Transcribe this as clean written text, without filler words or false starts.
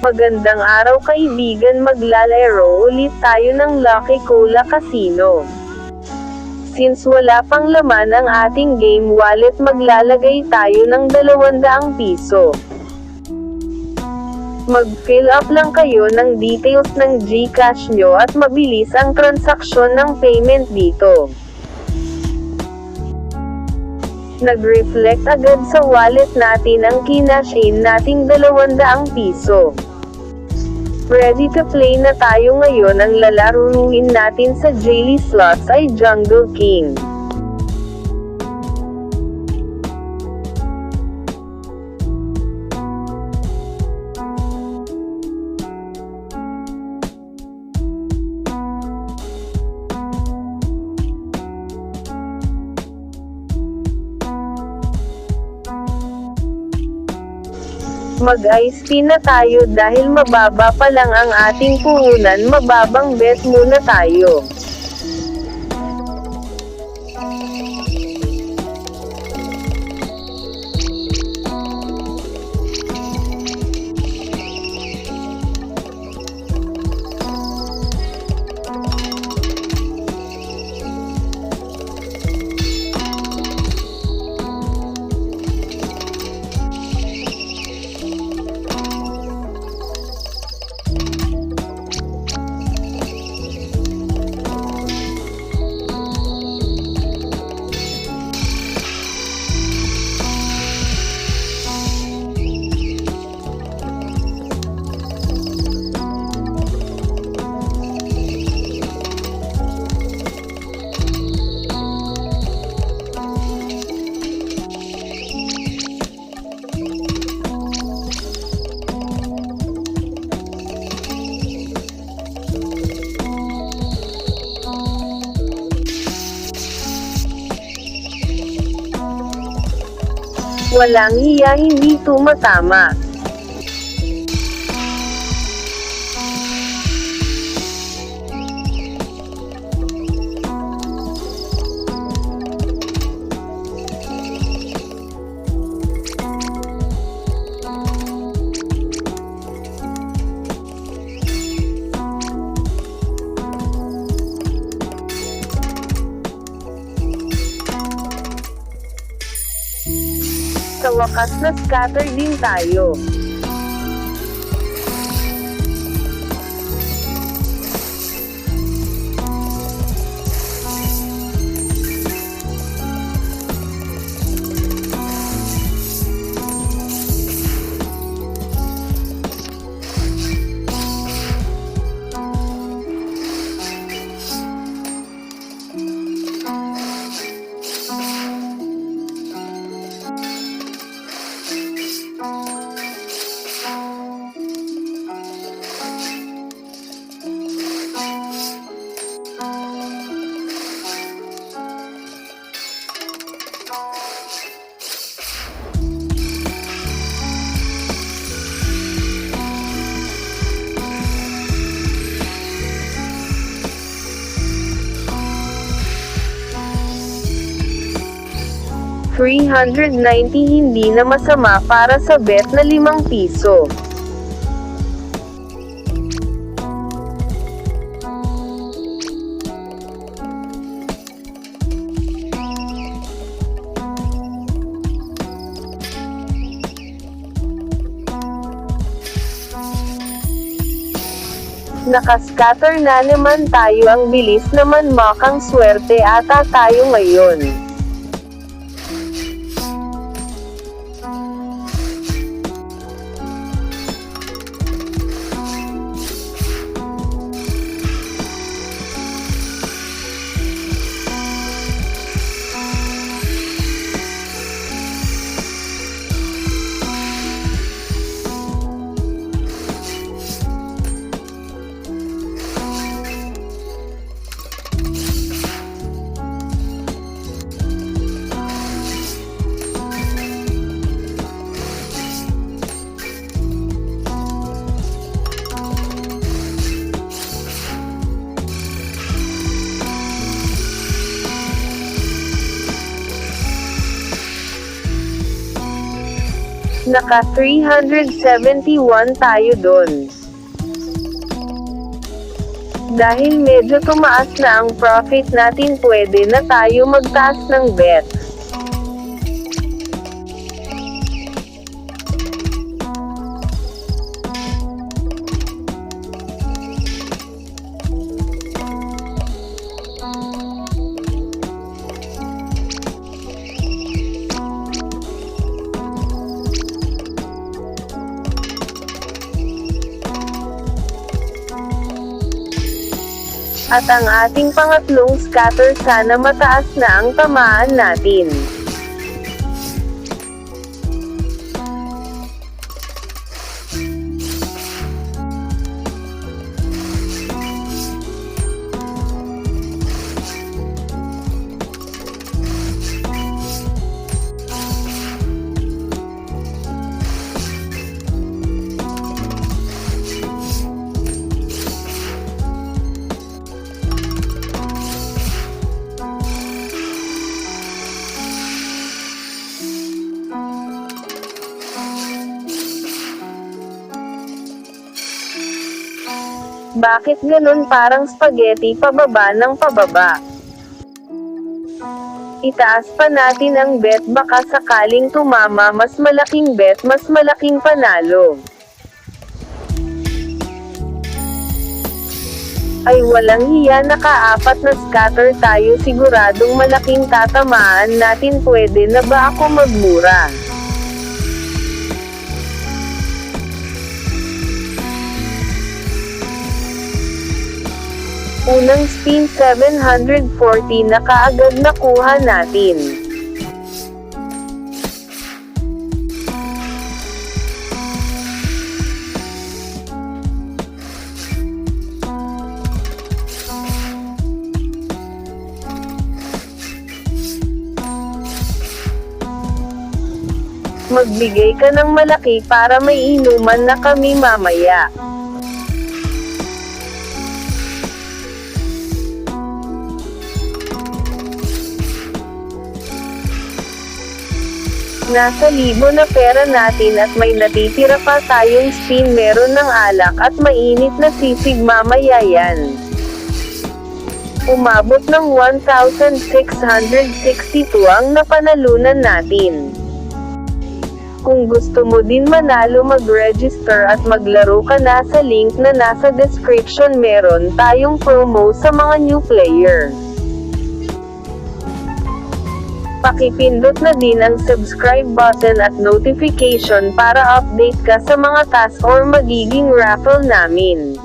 Magandang araw kaibigan, maglalaro ulit tayo ng Lucky Cola Casino. Since wala pang laman ang ating game wallet, maglalagay tayo ng 200 piso. Mag-fill up lang kayo ng details ng GCash nyo at mabilis ang transaksyon ng payment dito. Nag-reflect agad sa wallet natin ang kinash in nating 200 piso. Ready to play na tayo ngayon. Ang lalaruin natin sa Daily Slots ay Jungle King. Mag-ice spin na tayo dahil mababa pa lang ang ating puhunan. Mababang bet muna tayo. Walang hiya, hindi tumatama. Sa wakas na scatter din tayo. $390, hindi na masama para sa bet na 5 piso. Nakascatter na naman tayo. Ang bilis naman, makang swerte ata tayo ngayon. Naka 371 tayo dun. Dahil medyo tumaas na ang profit natin, pwede na tayo magtaas ng bet. At ang ating pangatlong scatter, sana mataas na ang tamaan natin. Bakit ganun, parang spaghetti pababa ng pababa? Itaas pa natin ang bet, baka sakaling tumama, mas malaking bet, mas malaking panalo. Ay walang hiya, naka-4 na scatter tayo, siguradong malaking tatamaan natin, pwede na ba ako magmura? Unang spin 740 na kaagad nakuha natin. Magbigay ka ng malaki para may inuman na kami mamaya. Nasa 1,000 na pera natin at may natitira pa tayong spin, meron ng alak at mainit na sisig mamaya yan. Umabot ng 1,662 ang napanalunan natin. Kung gusto mo din manalo, mag-register at maglaro ka na sa link na nasa description. Meron tayong promo sa mga new player. Pakipindot na din ang subscribe button at notification para update ka sa mga task or magiging raffle namin.